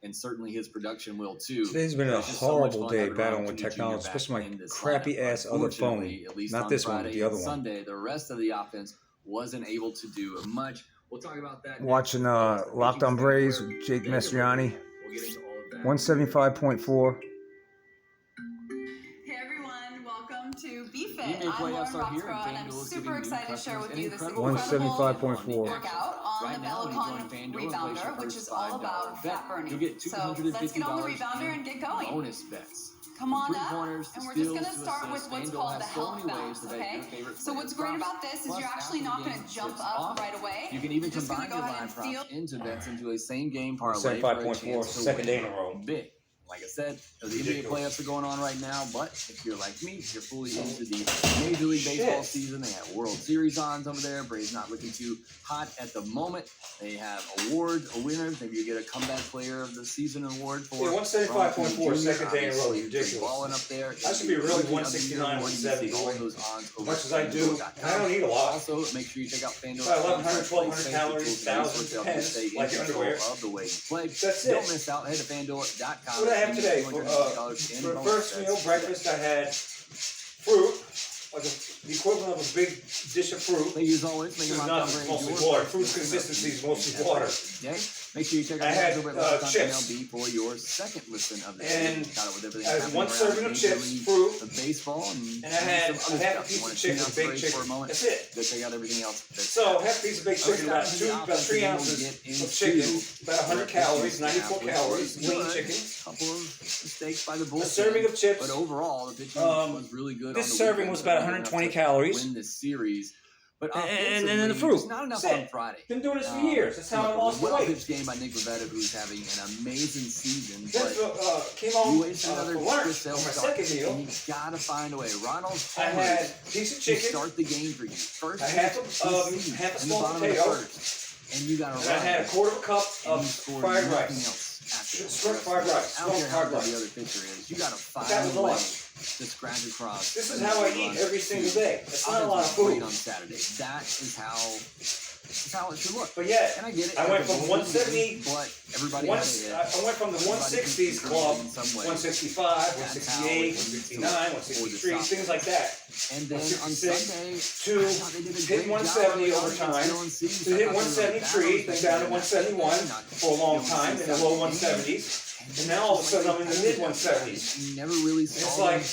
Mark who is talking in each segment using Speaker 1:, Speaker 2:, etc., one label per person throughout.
Speaker 1: and certainly his production will too.
Speaker 2: Today's been a horrible day battling with technology, especially my crappy-ass other phone. Not this one, but the other one.
Speaker 1: Sunday, the rest of the offense wasn't able to do much. We'll talk about that.
Speaker 2: Watching Locked on Braves with Jake Mastriani. 175.4.
Speaker 3: To Be Fit. I'm Lauren Roxborough, and I'm super excited to share with you this incredible
Speaker 2: 175.4
Speaker 3: workout on the Peloton ReboundA, which is all about fat burning. So let's get on the ReboundA and get going.
Speaker 1: Bonus bets.
Speaker 3: Come on up, and we're just going to start with what's called the health bounce, okay? So what's great about this is you're actually not going to jump up right away.
Speaker 1: You can even combine your line props into bets into a same game parlay.
Speaker 2: 75.4, second day in a row.
Speaker 1: Big. Like I said, the NBA playoffs are going on right now, but if you're like me, you're fully into the Major League Baseball season. They have World Series on over there. Braves not looking too hot at the moment. They have winners. Maybe you get a comeback player of the season award for
Speaker 2: 175.4, second day in a row. Ridiculous.
Speaker 1: Balling up there.
Speaker 2: I should be really 169, 170. As much as I do, I don't eat a lot.
Speaker 1: Also, make sure you check out FanDuel.
Speaker 2: 1,100, 1,200 calories, 1,000 depends, like underwear.
Speaker 1: Of the way you play.
Speaker 2: That's it.
Speaker 1: Don't miss out. Head to FanDuel.com.
Speaker 2: What I have today for first meal, breakfast, I had fruit, like the equivalent of a big dish of fruit.
Speaker 1: As always, make
Speaker 2: it's mostly water. Fruit's consistency is mostly water.
Speaker 1: Okay. Make sure you check out
Speaker 2: I had chips
Speaker 1: for your second listen of the
Speaker 2: and
Speaker 1: got it with everything
Speaker 2: I had one serving of chips, fruit,
Speaker 1: baseball,
Speaker 2: and I had a piece of chicken, baked chicken. That's it.
Speaker 1: Go check out everything else.
Speaker 2: So half a piece of baked chicken, about 3 ounces of chicken, about 100 calories, 94 calories, lean chicken.
Speaker 1: A couple of mistakes by the bullpen.
Speaker 2: A serving of chips.
Speaker 1: But overall, the pitching was really good.
Speaker 2: This serving was about 120 calories.
Speaker 1: Win this series. But
Speaker 2: and then the fruit.
Speaker 1: Not enough on Friday.
Speaker 2: Been doing this for years. That's how I lost the weight.
Speaker 1: Pitch game by Nick Rivetta, who's having an amazing season.
Speaker 2: But came home for lunch on my second meal.
Speaker 1: And you gotta find a way. Ronald,
Speaker 2: I had a piece of chicken.
Speaker 1: Start the game for you. First,
Speaker 2: I had half a small potato.
Speaker 1: And you got.
Speaker 2: I had a quarter cup of fried rice. Short fried rice.
Speaker 1: I don't care how good the other pitcher is. You gotta find a way to scratch across.
Speaker 2: This is how I eat every single day. It's not a lot of food.
Speaker 1: On Saturday. That is how it should look.
Speaker 2: But yeah,
Speaker 1: and I get it.
Speaker 2: I went from 170.
Speaker 1: But everybody.
Speaker 2: I went from the 160s club, 165, 168, 169, 163, things like that.
Speaker 1: And then on Sunday,
Speaker 2: to hit 170 over time, to hit 173, then down to 171 for a long time in the low 170s. And now all of a sudden I'm in the mid 170s.
Speaker 1: Never really
Speaker 2: it's like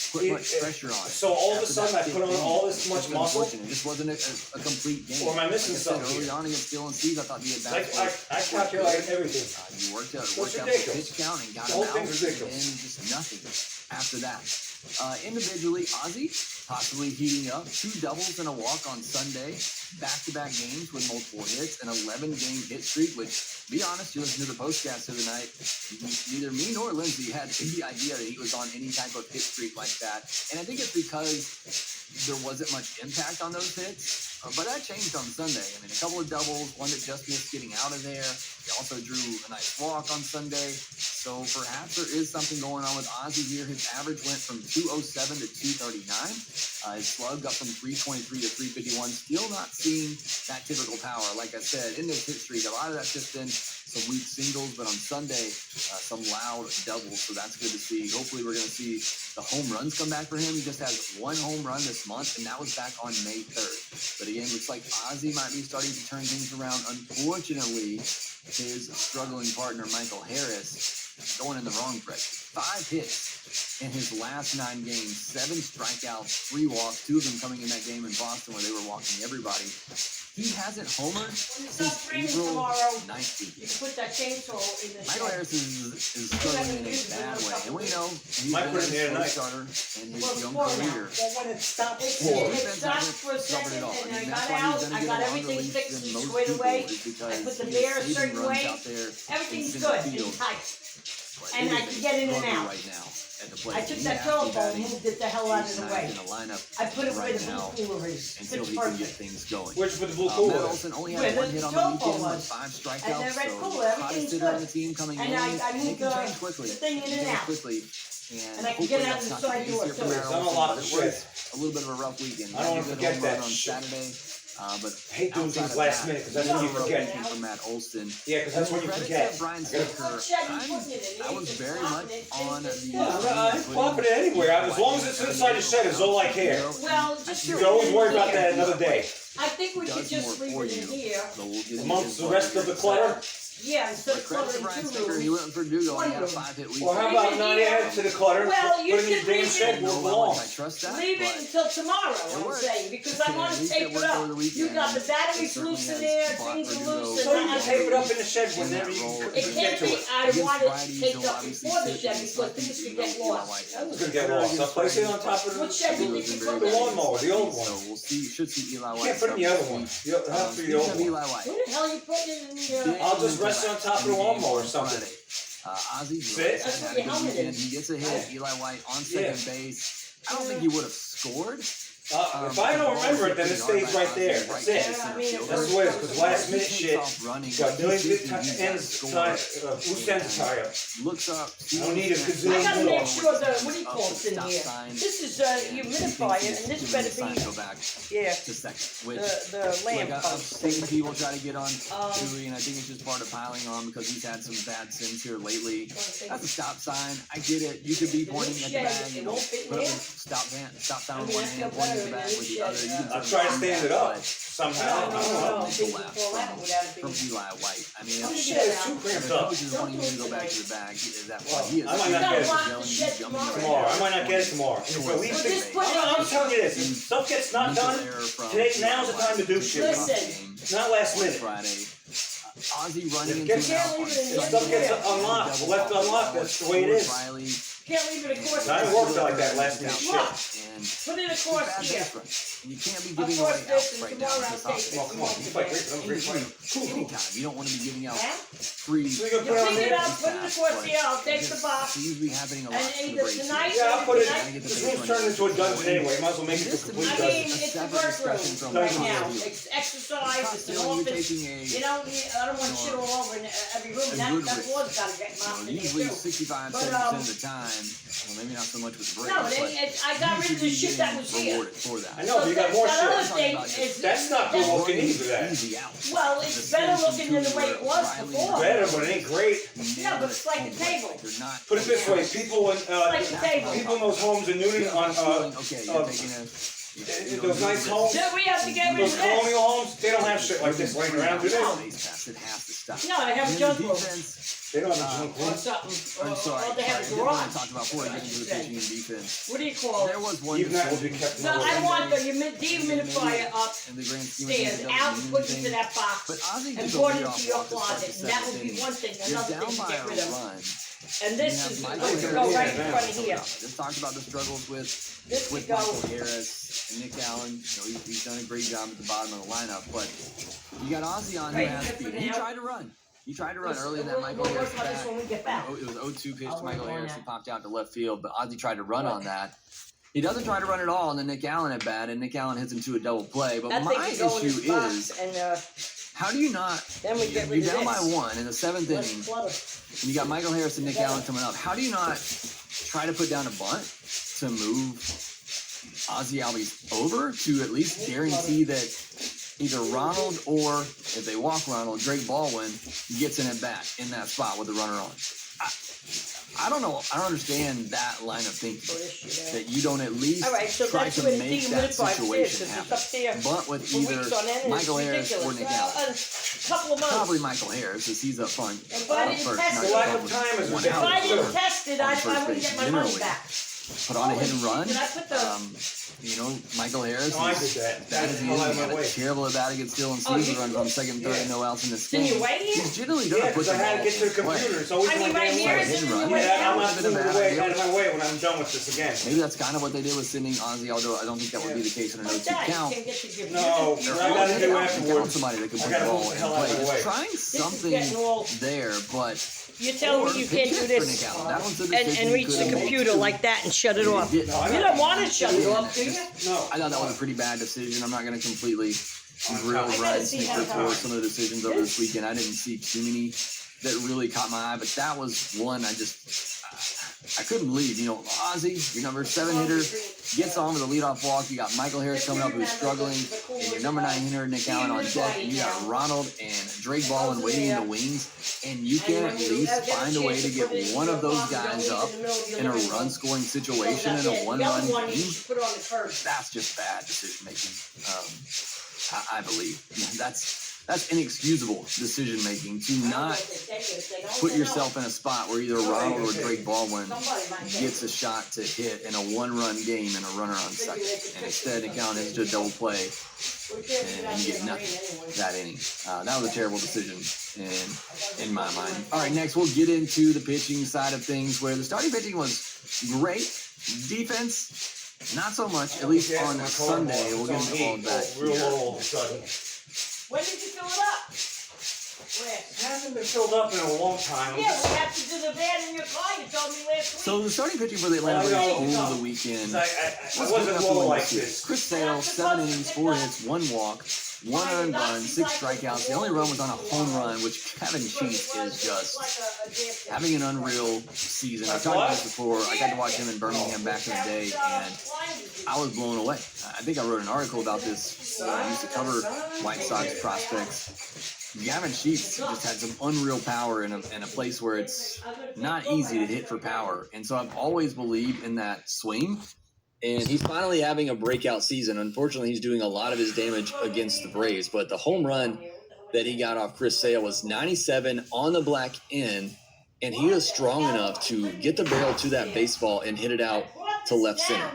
Speaker 1: put much pressure on.
Speaker 2: So all of a sudden I put on all this much muscle.
Speaker 1: It just wasn't a complete game.
Speaker 2: Or am I missing something?
Speaker 1: Early on against Dylan Steve, I thought the advance.
Speaker 2: I calculate everything.
Speaker 1: You worked out the pitch count and got him out, and just nothing after that. Individually, Ozzy possibly heating up. 2 doubles and a walk on Sunday. Back-to-back games with multiple hits. An 11-game hit streak, which, be honest, you listen to the postcast of the night, neither me nor Lindsay had any idea that he was on any type of hit streak like that. And I think it's because there wasn't much impact on those hits. But that changed on Sunday. I mean, a couple of doubles, one that just missed getting out of there. He also drew a nice walk on Sunday. So perhaps there is something going on with Ozzy here. His average went from 207 to 239. His slug got from 323 to 351. Still not seeing that typical power. Like I said, in this hit streak, a lot of that's just been some weak singles, but on Sunday, some loud doubles. So that's good to see. Hopefully we're going to see the home runs come back for him. He just has 1 home run this month, and that was back on May 3rd. But again, looks like Ozzy might be starting to turn things around. Unfortunately, his struggling partner, Michael Harris, going in the wrong direction. 5 hits in his last 9 games, 7 strikeouts, 3 walks, 2 of them coming in that game in Boston where they were walking everybody. He hasn't homered since April 19th.
Speaker 4: You can put that chainsaw in the
Speaker 1: Michael Harris is struggling in a bad way. And we know he's been a starter in his young career.
Speaker 4: But when it stopped, it stopped for a second, and I got out. I got everything fixed and squared away. I put the bear a certain way. Everything's good and tight. And I can get in and out. I took that telephone and moved it the hell out of the way. I put it where the blue cooler is.
Speaker 1: Until he can get things going.
Speaker 2: Where's the blue cooler?
Speaker 1: Matt Olson only had 1 hit on the weekend with 5 strikeouts.
Speaker 4: And the red cooler, everything's good.
Speaker 1: On the team coming
Speaker 4: and I moved the thing in and out. And I can get it out of the side door too.
Speaker 2: Done a lot of shit.
Speaker 1: A little bit of a rough weekend.
Speaker 2: I don't want to forget that
Speaker 1: on Saturday. But
Speaker 2: I hate doing things last minute because that's when you forget.
Speaker 1: From Matt Olson.
Speaker 2: Yeah, because that's when you forget.
Speaker 1: Brian
Speaker 2: I gotta-
Speaker 1: Sticker, I was very much on the.
Speaker 2: Yeah, I'm popping it anywhere. As long as it's inside the shed, is all I care.
Speaker 4: Well, just
Speaker 2: You can always worry about that another day.
Speaker 4: I think we should just leave it in here.
Speaker 2: Amongst the rest of the clutter.
Speaker 4: Yeah, instead of
Speaker 1: Credit to
Speaker 4: cluttering
Speaker 1: Brian
Speaker 4: two
Speaker 1: Sticker, he
Speaker 4: rooms.
Speaker 1: went for Dugo and he had a 5-hit lead.
Speaker 2: Well, how about not add to the clutter?
Speaker 4: Well, you
Speaker 2: Put it in
Speaker 4: can
Speaker 2: the damn
Speaker 4: leave
Speaker 2: shed
Speaker 4: it.
Speaker 2: where it belongs.
Speaker 1: I trust that.
Speaker 4: Leave it until tomorrow, I'm saying, because I want to tape it up. You got the batteries loose in there, things are loose,
Speaker 2: So you
Speaker 4: and
Speaker 2: can tape it up in the shed whenever you
Speaker 4: it
Speaker 2: get
Speaker 4: can't
Speaker 2: to
Speaker 4: be,
Speaker 2: it.
Speaker 4: I want it taped up before the shed, because things could get lost.
Speaker 2: That was gonna get lost. I'll place it on top of
Speaker 4: What shed you think you put
Speaker 2: the
Speaker 4: in?
Speaker 2: lawnmower, the old one.
Speaker 1: So we'll see. You should see Eli White.
Speaker 2: Can't put it in the other one. You'll have to be the old one.
Speaker 1: Eli White.
Speaker 4: Where the hell you putting it in the,
Speaker 2: I'll just rest it on top of the lawnmower or something.
Speaker 1: Ozzy
Speaker 2: Sit.
Speaker 4: That's what your helmet is.
Speaker 1: He gets a hit. Eli White on second base. I don't think he would have scored.
Speaker 2: If I don't remember it, then it stays right there. That's it. That's the way it is, because last minute shit, got millions of loose ends to tie up.
Speaker 1: Looks up.
Speaker 2: I don't need a
Speaker 4: I
Speaker 2: gazillion
Speaker 4: gotta make
Speaker 2: more.
Speaker 4: sure the, what do you call it's in here? This is humidifier, and this better be,
Speaker 1: Go back
Speaker 4: yeah,
Speaker 1: to second. Which,
Speaker 4: the lamp
Speaker 1: I've
Speaker 4: post.
Speaker 1: seen people try to get on Dewey, and I think it's just part of piling on because he's had some bad sins here lately. That's a stop sign. I get it. You could be pointing at the bag, you know, put up a stop sign with one hand, pointing at the bag with the other.
Speaker 2: I'll try to stand it up somehow. I don't know.
Speaker 4: Things will fall out without it
Speaker 1: From
Speaker 4: being.
Speaker 1: Eli White. I mean,
Speaker 4: I'm
Speaker 1: if
Speaker 2: Shit, it's too
Speaker 1: the
Speaker 2: cramped up.
Speaker 1: coach is wanting you to go back to the bag, that
Speaker 2: Well,
Speaker 1: he is.
Speaker 2: I might not
Speaker 4: You
Speaker 2: get
Speaker 4: gotta
Speaker 2: it
Speaker 4: lock the shed
Speaker 2: tomorrow. I might not get it tomorrow. And if I leave
Speaker 4: Well,
Speaker 2: it,
Speaker 4: just put it
Speaker 2: I'm
Speaker 4: in.
Speaker 2: telling you this. If stuff gets not done, today, now's the time to do shit.
Speaker 4: Listen.
Speaker 2: Not last minute.
Speaker 1: Friday. Ozzy running
Speaker 2: If
Speaker 1: into an out on
Speaker 2: If stuff gets unlocked, left unlocked, that's the way it is.
Speaker 1: Riley,
Speaker 4: Can't leave it across
Speaker 2: I
Speaker 4: here.
Speaker 2: don't work like that last minute shit.
Speaker 1: and
Speaker 4: Put it across here.
Speaker 1: and you can't be
Speaker 4: Of
Speaker 1: giving away
Speaker 4: course, this
Speaker 1: outs
Speaker 4: is
Speaker 1: right now.
Speaker 4: tomorrow.
Speaker 1: It's
Speaker 4: I'll
Speaker 1: not-
Speaker 4: take it.
Speaker 2: Well, come on, you fight great, I'm great fighter.
Speaker 1: Anytime. You don't want to be giving out
Speaker 4: Huh?
Speaker 1: free.
Speaker 2: So you gonna
Speaker 4: You
Speaker 2: put it on
Speaker 4: clean it
Speaker 2: there?
Speaker 4: up, put it across here, I'll take the box.
Speaker 1: Seems to be happening a lot
Speaker 4: And
Speaker 1: in the
Speaker 4: either
Speaker 1: breaks.
Speaker 4: tonight
Speaker 2: Yeah, I'll put it,
Speaker 4: Tonight?
Speaker 2: this room's turned into a dungeon anyway, might as well make it a complete
Speaker 4: I
Speaker 2: dungeon.
Speaker 4: mean, it's the work room right now. It's exercise, it's an office. You know, I don't want shit all over in every room. That floor's gotta get mopped in here
Speaker 1: Usually
Speaker 4: too.
Speaker 1: 65,
Speaker 4: But,
Speaker 1: 70% of the time, well, maybe not so much with breaks,
Speaker 4: No,
Speaker 1: but
Speaker 4: I got rid of the shit that was here.
Speaker 1: rewarded for that.
Speaker 2: I know, but you got more
Speaker 4: That other
Speaker 2: shit.
Speaker 4: thing is.
Speaker 2: That's not good looking either, that.
Speaker 1: Easy out.
Speaker 4: Well, it's better looking than the way it was before.
Speaker 2: Better, but it ain't great.
Speaker 4: Yeah, but it's like a table.
Speaker 1: You're not
Speaker 2: Put it this way, people in,
Speaker 4: Like a table.
Speaker 2: people in those homes in Newton on,
Speaker 1: okay, you're taking a
Speaker 2: those nice homes,
Speaker 4: So we have to get rid
Speaker 2: those
Speaker 4: of this.
Speaker 2: colonial homes, they don't have shit like this laying around, do they?
Speaker 1: It has to stop.
Speaker 4: No, they have a junk room.
Speaker 2: They don't have a junk
Speaker 4: Or
Speaker 2: room.
Speaker 4: something.
Speaker 1: I'm sorry.
Speaker 4: Or they have a
Speaker 1: I didn't want
Speaker 4: garage.
Speaker 1: to talk about before I get into the pitching and defense.
Speaker 4: What do you call
Speaker 1: There
Speaker 4: it?
Speaker 1: was one
Speaker 2: Even that will be
Speaker 1: decision
Speaker 2: kept in
Speaker 4: No,
Speaker 2: order.
Speaker 4: I want the dehumidifier
Speaker 1: in the grand scheme of things,
Speaker 4: upstairs,
Speaker 1: it
Speaker 4: out,
Speaker 1: doesn't mean
Speaker 4: put into
Speaker 1: anything.
Speaker 4: that box,
Speaker 1: But Ozzy
Speaker 4: and
Speaker 1: took a
Speaker 4: brought
Speaker 1: lead
Speaker 4: it
Speaker 1: off
Speaker 4: to your
Speaker 1: off the start
Speaker 4: closet,
Speaker 1: of
Speaker 4: and that would be
Speaker 1: seventh
Speaker 4: one thing,
Speaker 1: inning.
Speaker 4: another
Speaker 1: You're
Speaker 4: thing
Speaker 1: down
Speaker 4: to
Speaker 1: by
Speaker 4: get
Speaker 1: a
Speaker 4: rid of.
Speaker 1: run.
Speaker 4: And this
Speaker 1: You
Speaker 4: is
Speaker 1: have
Speaker 4: going to
Speaker 1: Michael
Speaker 4: go right
Speaker 2: Harris.
Speaker 4: in front of here.
Speaker 1: Just talked about the struggles with
Speaker 4: This
Speaker 1: with
Speaker 4: could go.
Speaker 1: Michael Harris and Nick Allen. You know, he's done a great job at the bottom of the lineup, but you got Ozzy on who
Speaker 4: Right,
Speaker 1: has
Speaker 4: good
Speaker 1: speed.
Speaker 4: for
Speaker 1: He
Speaker 4: now.
Speaker 1: tried to run. He tried to run
Speaker 4: We'll-
Speaker 1: early in that
Speaker 4: we'll-
Speaker 1: Michael
Speaker 4: we'll
Speaker 1: Harris
Speaker 4: work on this
Speaker 1: bat.
Speaker 4: when we get back.
Speaker 1: It was 0-2 pitch
Speaker 4: I'll
Speaker 1: to Michael
Speaker 4: work on
Speaker 1: Harris.
Speaker 4: that.
Speaker 1: He popped out to left field, but Ozzy tried to run on that. He doesn't try to run at all, and then Nick Allen at bat, and Nick Allen hits him to a double play. But
Speaker 4: That
Speaker 1: my
Speaker 4: thing could go in
Speaker 1: issue
Speaker 4: this box,
Speaker 1: is,
Speaker 4: and
Speaker 1: how do you not?
Speaker 4: then we get rid
Speaker 1: You're
Speaker 4: of
Speaker 1: down by
Speaker 4: this.
Speaker 1: one in the seventh
Speaker 4: Less
Speaker 1: inning,
Speaker 4: clutter.
Speaker 1: and you got Michael Harris and Nick Allen coming up. How do you not try to put down a bunt to move Ozzy Albies over to at least guarantee that either Ronald or, if they walk Ronald, Drake Baldwin gets an at bat in that spot with the runner on? I don't know. I don't understand that line of thinking.
Speaker 4: For this shit,
Speaker 1: That you don't at least
Speaker 4: All right, so
Speaker 1: try
Speaker 4: that's
Speaker 1: to
Speaker 4: where the
Speaker 1: make that
Speaker 4: dehumidifier
Speaker 1: situation
Speaker 4: is, 'cause
Speaker 1: happen.
Speaker 4: it's up there
Speaker 1: Bunt with
Speaker 4: for weeks on end,
Speaker 1: either
Speaker 4: and
Speaker 1: Michael
Speaker 4: it's
Speaker 1: Harris or
Speaker 4: ridiculous.
Speaker 1: Nick
Speaker 4: Well,
Speaker 1: Allen.
Speaker 4: a couple of months.
Speaker 1: Probably Michael Harris, as he's up front.
Speaker 4: If I didn't
Speaker 1: first,
Speaker 4: test
Speaker 1: not
Speaker 4: it-
Speaker 2: The lack of
Speaker 1: with
Speaker 2: time is
Speaker 1: one
Speaker 4: If
Speaker 1: out.
Speaker 4: I didn't
Speaker 2: Sure.
Speaker 4: test it,
Speaker 1: On
Speaker 4: I
Speaker 1: first
Speaker 4: wouldn't
Speaker 1: base,
Speaker 4: get my money
Speaker 1: generally.
Speaker 4: back.
Speaker 1: Put on a hit and run.
Speaker 4: Did I put the?
Speaker 1: You know, Michael Harris.
Speaker 2: No, I
Speaker 1: is-
Speaker 2: did that.
Speaker 1: That is
Speaker 2: That's how I
Speaker 1: easy.
Speaker 2: went away.
Speaker 1: Terrible at bat against Dylan
Speaker 4: Oh,
Speaker 1: Caesar
Speaker 4: you-
Speaker 1: runs on second, third, and no outs in this
Speaker 4: Can
Speaker 1: game.
Speaker 4: you wait here?
Speaker 1: He's generally done
Speaker 2: Yeah,
Speaker 1: to put
Speaker 2: because
Speaker 1: the
Speaker 2: I had to
Speaker 1: ball
Speaker 2: get to the
Speaker 1: in play.
Speaker 2: computer. It's always
Speaker 4: I
Speaker 2: my
Speaker 4: mean, right
Speaker 2: damn
Speaker 4: here
Speaker 2: way.
Speaker 4: is it in your
Speaker 1: Yeah,
Speaker 4: way
Speaker 2: Yeah, I'm
Speaker 4: down?
Speaker 2: not moving away out of my way when I'm done with this again.
Speaker 1: Maybe that's kind of what they did with sending Ozzy, although I don't think that would be the case in an
Speaker 4: Like
Speaker 1: 0-2
Speaker 4: that, you
Speaker 1: count.
Speaker 4: can't get to your
Speaker 2: No,
Speaker 4: computer.
Speaker 2: what I gotta do
Speaker 1: Count
Speaker 2: afterwards,
Speaker 1: somebody that can
Speaker 2: I
Speaker 1: put
Speaker 2: gotta
Speaker 1: the
Speaker 2: move
Speaker 1: ball
Speaker 2: the
Speaker 1: in
Speaker 2: hell out of
Speaker 1: play.
Speaker 2: the way.
Speaker 1: Trying
Speaker 4: is
Speaker 1: something
Speaker 4: getting all-
Speaker 1: there, but
Speaker 4: You're telling me you can't do this and reach the computer like that and shut it off. You don't want to shut it off, do you?
Speaker 2: No.
Speaker 1: I thought that was a pretty bad decision. I'm not going to completely grill
Speaker 4: I gotta
Speaker 1: Brian
Speaker 4: see
Speaker 1: Sneaker
Speaker 4: how-
Speaker 1: for some of the decisions over this weekend. I didn't see too many that really caught my eye, but that was one I couldn't believe. You know, Ozzy, your number 7 hitter, gets on with a leadoff walk. You got Michael Harris coming up who's struggling, and your number 9 hitter Nick Allen on deck, and you got Ronald and Drake Baldwin waiting in the wings, and you can at least find a way to get one of those guys up in a run-scoring situation in a one-run game. That's just bad decision making. I believe that's inexcusable decision making to not put yourself in a spot where either Ronald or Drake Baldwin gets a shot to hit in a one-run game and a runner on second, and instead Nick Allen has just double play and you get nothing that inning. That was a terrible decision in my mind. All right, next we'll get into the pitching side of things, where the starting pitching was great. Defense, not so much, at least on Sunday. We'll get into all of that here.
Speaker 4: When did you fill it up?
Speaker 2: It hasn't been filled up in a long time.
Speaker 4: Yeah, we have to do the van in your car. You told me last week.
Speaker 1: So the starting pitching for the Atlanta Braves over the weekend.
Speaker 2: I wasn't low like this.
Speaker 1: Chris Sale, 7 innings, 4 hits, 1 walk, 1 earned run, 6 strikeouts. The only run was on a home run, which Kevin Sheets is just having an unreal season. I talked about this before. I got to watch him in Birmingham back in the day, and I was blown away. I think I wrote an article about this. I used to cover White Sox prospects. Gavin Sheets just had some unreal power in a place where it's not easy to hit for power. And so I've always believed in that swing. And he's finally having a breakout season. Unfortunately, he's doing a lot of his damage against the Braves. But the home run that he got off Chris Sale was 97 on the black end. And he is strong enough to get the barrel to that baseball and hit it out to left center.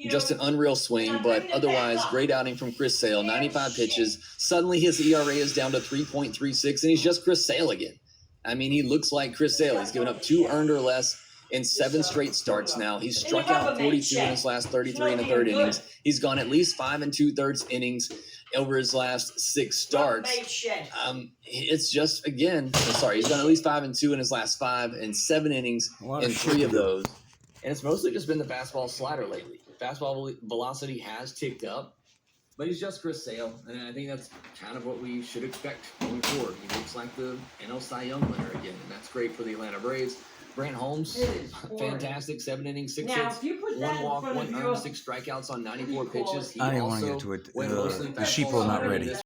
Speaker 1: Just an unreal swing, but otherwise, great outing from Chris Sale. 95 pitches. Suddenly, his ERA is down to 3.36, and he's just Chris Sale again. I mean, he looks like Chris Sale. He's given up 2 earned or less in 7 straight starts now. He's struck out 42 in his last 33 and a third innings. He's gone at least 5 2/3 innings over his last 6 starts. It's just, again, he's gone at least 5 2 in his last 5 and 7 innings in 3 of those. And it's mostly just been the fastball slider lately. Fastball velocity has ticked up, but he's just Chris Sale, and I think that's kind of what we should expect going forward. He looks like the NL Cy Young winner again, and that's great for the Atlanta Braves. Brant Holmes, fantastic, 7 innings, 6 hits, 1 walk, 1 earned, 6 strikeouts on 94 pitches. He
Speaker 5: I didn't want to get to it. The sheeple not ready.